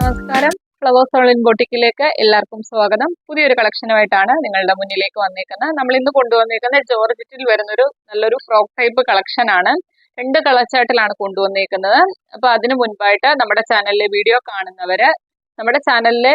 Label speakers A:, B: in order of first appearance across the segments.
A: നമസ്കാരം. Flowers online ബൊട്ടിക്കിലേക്ക് എല്ലാവർക്കും സ്വാഗതം. പുതിയൊരു കളക്ഷനുമായിട്ടാണ് നിങ്ങളുടെ മുന്നിലേക്ക് വന്നേക്കുന്നത്. നമ്മൾ ഇന്ന് കൊണ്ടുവന്നേക്കുന്ന ജോർജറ്റിൽ വരുന്നൊരു നല്ലൊരു ഫ്രോക്ക് ടൈപ്പ് കളക്ഷൻ ആണ്. 2 കളർ ചാർട്ടിലാണ് കൊണ്ടുവന്നേക്കുന്നത്. അപ്പൊ അതിനു മുൻപായിട്ട് നമ്മുടെ ചാനലിലെ വീഡിയോ കാണുന്നവര് നമ്മുടെ ചാനലിലെ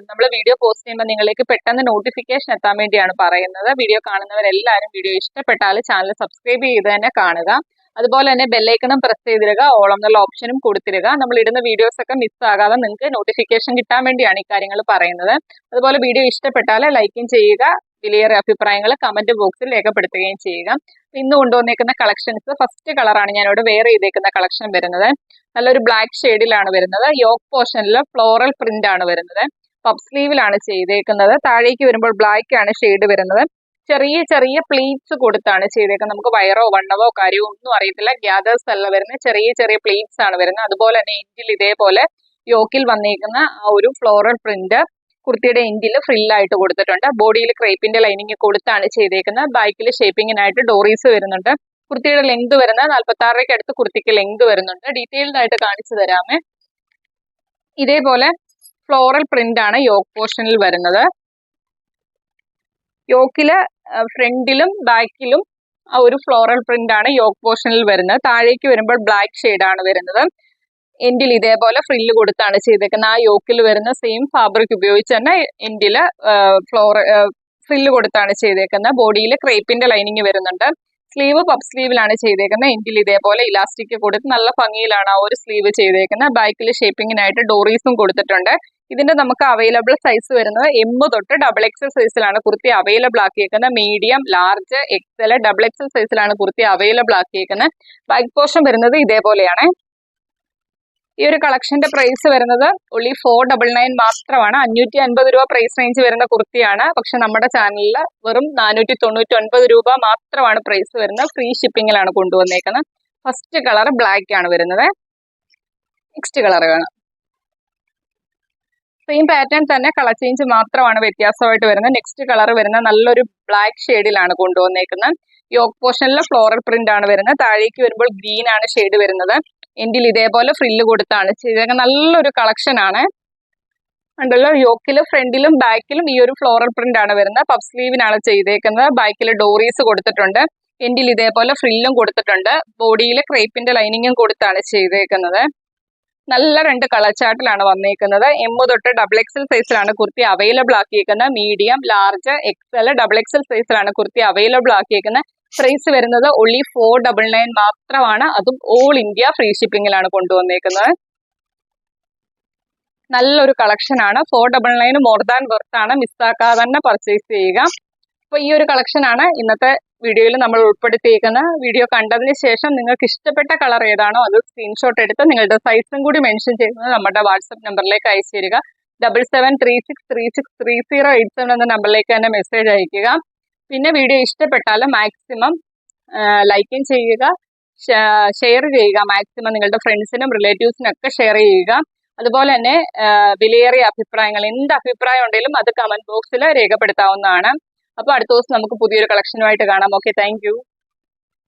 A: നമ്മൾ വീഡിയോ പോസ്റ്റ് ചെയ്യുമ്പോൾ നിങ്ങളിലേക്ക് പെട്ടെന്ന് നോട്ടിഫിക്കേഷൻ എത്താൻ വേണ്ടിയാണ് പറയുന്നത്. വീഡിയോ കാണുന്നവരെല്ലാവരും വീഡിയോ ഇഷ്ടപ്പെട്ടാൽ ചാനൽ സബ്സ്ക്രൈബ് ചെയ്ത് തന്നെ കാണുക. അതുപോലെ തന്നെ ബെല്ലൈക്കണും പ്രസ് ചെയ്തിടുക, ഓൾ എന്നുള്ള ഓപ്ഷനും കൊടുത്തിടുക. നമ്മൾ ഇടുന്ന വീഡിയോസ് ഒക്കെ മിസ് ആകാതെ നിങ്ങൾക്ക് നോട്ടിഫിക്കേഷൻ കിട്ടാൻ വേണ്ടിയാണ് ഈ കാര്യങ്ങൾ പറയുന്നത്. അതുപോലെ വീഡിയോ ഇഷ്ടപ്പെട്ടാൽ ലൈക്കും ചെയ്യുക, വിലയേറിയ അഭിപ്രായങ്ങൾ കമന്റ് ബോക്സിൽ രേഖപ്പെടുത്തുകയും ചെയ്യുക. ഇന്ന് കൊണ്ടുവന്നേക്കുന്ന കളക്ഷൻസ് ഫസ്റ്റ് കളറാണ് ഞാനിവിടെ വെയർ ചെയ്തേക്കുന്ന കളക്ഷൻ വരുന്നത്. നല്ലൊരു ബ്ലാക്ക് ഷെയ്ഡിലാണ് വരുന്നത്. യോക്ക് പോർഷനിൽ ഫ്ലോറൽ പ്രിന്റ് ആണ് വരുന്നത്. പഫ് സ്ലീവിലാണ് ചെയ്തേക്കുന്നത്. താഴേക്ക് വരുമ്പോൾ ബ്ലാക്ക് ആണ് ഷെയ്ഡ് വരുന്നത്. ചെറിയ ചെറിയ പ്ലീറ്റ്സ് കൊടുത്താണ് ചെയ്തേക്കുന്നത്. നമുക്ക് വയറോ വണ്ണവോ കാര്യമോ ഒന്നും അറിയത്തില്ല. ഗ്യാദേഴ്സ് അല്ല വരുന്നത്, ചെറിയ ചെറിയ പ്ലീറ്റ്സ് ആണ് വരുന്നത്. അതുപോലെ തന്നെ എൻഡിൽ ഇതേപോലെ യോക്കിൽ വന്നേക്കുന്ന ആ ഒരു ഫ്ലോറൽ പ്രിന്റ് കുർത്തിയുടെ എൻഡിൽ ഫ്രില്ലായിട്ട് കൊടുത്തിട്ടുണ്ട്. ബോഡിയിൽ ക്രേപ്പിന്റെ ലൈനിങ് കൊടുത്താണ് ചെയ്തേക്കുന്നത്. ബാക്കിൽ ഷേപ്പിങ്ങിനായിട്ട് ഡോറീസ് വരുന്നുണ്ട്. കുർത്തിയുടെ ലെങ്ത് വരുന്നത് 46 അടുത്ത് കുർത്തിക്ക് ലെങ്ത് വരുന്നുണ്ട്. ഡീറ്റെയിൽഡ് ആയിട്ട് കാണിച്ചു തരാമേ. ഇതേപോലെ ഫ്ലോറൽ പ്രിന്റ് ആണ് യോക്ക് പോർഷനിൽ വരുന്നത്. യോക്കില് ഫ്രണ്ടിലും ബാക്കിലും ആ ഒരു ഫ്ലോറൽ പ്രിന്റ് ആണ് യോക്ക് പോർഷനിൽ വരുന്നത്. താഴേക്ക് വരുമ്പോൾ ബ്ലാക്ക് ഷെയ്ഡ് ആണ് വരുന്നത്. എൻഡിൽ ഇതേപോലെ ഫ്രില്ല് കൊടുത്താണ് ചെയ്തേക്കുന്നത്. ആ യോക്കിൽ വരുന്ന സെയിം ഫാബ്രിക് ഉപയോഗിച്ച് തന്നെ എൻഡില് ഫ്രില്ല് കൊടുത്താണ് ചെയ്തേക്കുന്നത്. ബോഡിയിൽ ക്രേപ്പിന്റെ ലൈനിങ് വരുന്നുണ്ട്. സ്ലീവ് പഫ് സ്ലീവിലാണ് ചെയ്തേക്കുന്നത്. എൻഡിൽ ഇതേപോലെ ഇലാസ്റ്റിക് കൊടുത്ത് നല്ല ഭംഗിയിലാണ് ആ ഒരു സ്ലീവ് ചെയ്തേക്കുന്നത്. ബാക്കിൽ ഷേപ്പിങ്ങിനായിട്ട് ഡോറീസും കൊടുത്തിട്ടുണ്ട്. ഇതിന്റെ നമുക്ക് അവൈലബിൾ സൈസ് വരുന്നത് M തൊട്ട് XXL സൈസിലാണ് കുർത്തി അവൈലബിൾ ആക്കിയേക്കുന്നത്. മീഡിയം, ലാർജ്, XL, XXL സൈസിലാണ് കുർത്തി അവൈലബിൾ ആക്കിയേക്കുന്നത്. ബാക്ക് പോർഷൻ വരുന്നത് ഇതേപോലെയാണ്. ഈ ഒരു കളക്ഷന്റെ പ്രൈസ് വരുന്നത് only 499 മാത്രമാണ്. 550 രൂപ പ്രൈസ് റേഞ്ച് വരുന്ന കുർത്തിയാണ്. പക്ഷെ നമ്മുടെ ചാനലിൽ വെറും 499 രൂപ മാത്രമാണ് പ്രൈസ് വരുന്നത്. ഫ്രീ ഷിപ്പിങ്ങിലാണ് കൊണ്ടുവന്നേക്കുന്നത്. ഫസ്റ്റ് കളർ ബ്ലാക്ക് ആണ് വരുന്നത്. നെക്സ്റ്റ് കളർ കാണാം. സെയിം പാറ്റേൺ തന്നെ കളർ ചേഞ്ച് മാത്രമാണ് വ്യത്യാസമായിട്ട് വരുന്നത്. നെക്സ്റ്റ് കളർ വരുന്നത് നല്ലൊരു ബ്ലാക്ക് ഷെയ്ഡിലാണ് കൊണ്ടുവന്നേക്കുന്നത്. യോക്ക് പോർഷനിൽ ഫ്ലോറൽ പ്രിന്റ് ആണ് വരുന്നത്. താഴേക്ക് വരുമ്പോൾ ഗ്രീൻ ആണ് ഷെയ്ഡ് വരുന്നത്. എൻഡിൽ ഇതേപോലെ ഫ്രില്ല് കൊടുത്താണ് ചെയ്തേക്കുന്നത്. നല്ലൊരു കളക്ഷൻ ആണ്. ഉണ്ടല്ലോ, യോക്കിലും ഫ്രണ്ടിലും ബാക്കിലും ഈ ഒരു ഫ്ലോറൽ പ്രിന്റ് ആണ് വരുന്നത്. പഫ് സ്ലീവിനാണ് ചെയ്തേക്കുന്നത്. ബാക്കിൽ ഡോറീസ് കൊടുത്തിട്ടുണ്ട്. എൻഡിൽ ഇതേപോലെ ഫ്രില്ലും കൊടുത്തിട്ടുണ്ട്. ബോഡിയിൽ ക്രേപ്പിന്റെ ലൈനിങ്ങും കൊടുത്താണ് ചെയ്തേക്കുന്നത്. നല്ല 2 കളർ ചാർട്ടിലാണ് വന്നേക്കുന്നത്. M തൊട്ട് XXL സൈസിലാണ് കുർത്തി അവൈലബിൾ ആക്കിയേക്കുന്നത്. മീഡിയം, ലാർജ്, XL, XXL സൈസിലാണ് കുർത്തി അവൈലബിൾ ആക്കിയേക്കുന്നത്. പ്രൈസ് വരുന്നത് only 499 മാത്രമാണ്. അതും ഓൾ ഇന്ത്യ ഫ്രീ ഷിപ്പിങ്ങിലാണ് കൊണ്ടുവന്നേക്കുന്നത്. നല്ലൊരു കളക്ഷൻ ആണ്. 499 മോർ ദാൻ വർത്ത് ആണ്. മിസ്സാക്കാതെ തന്നെ പർച്ചേസ് ചെയ്യുക. അപ്പൊ ഈ ഒരു കളക്ഷൻ ആണ് ഇന്നത്തെ വീഡിയോയിൽ നമ്മൾ ഉൾപ്പെടുത്തിയിരിക്കുന്നത്. വീഡിയോ കണ്ടതിന് ശേഷം നിങ്ങൾക്ക് ഇഷ്ടപ്പെട്ട കളർ ഏതാണോ അത് സ്ക്രീൻഷോട്ട് എടുത്ത് നിങ്ങളുടെ സൈസും കൂടി മെൻഷൻ ചെയ്യുന്നത് നമ്മുടെ വാട്സപ്പ് നമ്പറിലേക്ക് അയച്ചു തരിക. 7736363087 എന്ന നമ്പറിലേക്ക് തന്നെ മെസ്സേജ് അയക്കുക. പിന്നെ വീഡിയോ ഇഷ്ടപ്പെട്ടാൽ മാക്സിമം ലൈക്കും ചെയ്യുക, ഷെയർ ചെയ്യുക. മാക്സിമം നിങ്ങളുടെ ഫ്രണ്ട്സിനും റിലേറ്റീവ്സിനും ഒക്കെ ഷെയർ ചെയ്യുക. അതുപോലെ തന്നെ വിലയേറിയ അഭിപ്രായങ്ങൾ, എന്ത് അഭിപ്രായം ഉണ്ടെങ്കിലും അത് കമന്റ് ബോക്സിൽ രേഖപ്പെടുത്താവുന്നതാണ്. അപ്പോൾ അടുത്ത ദിവസം നമുക്ക് പുതിയൊരു കളക്ഷനുമായിട്ട് കാണാം. Okay, thank you.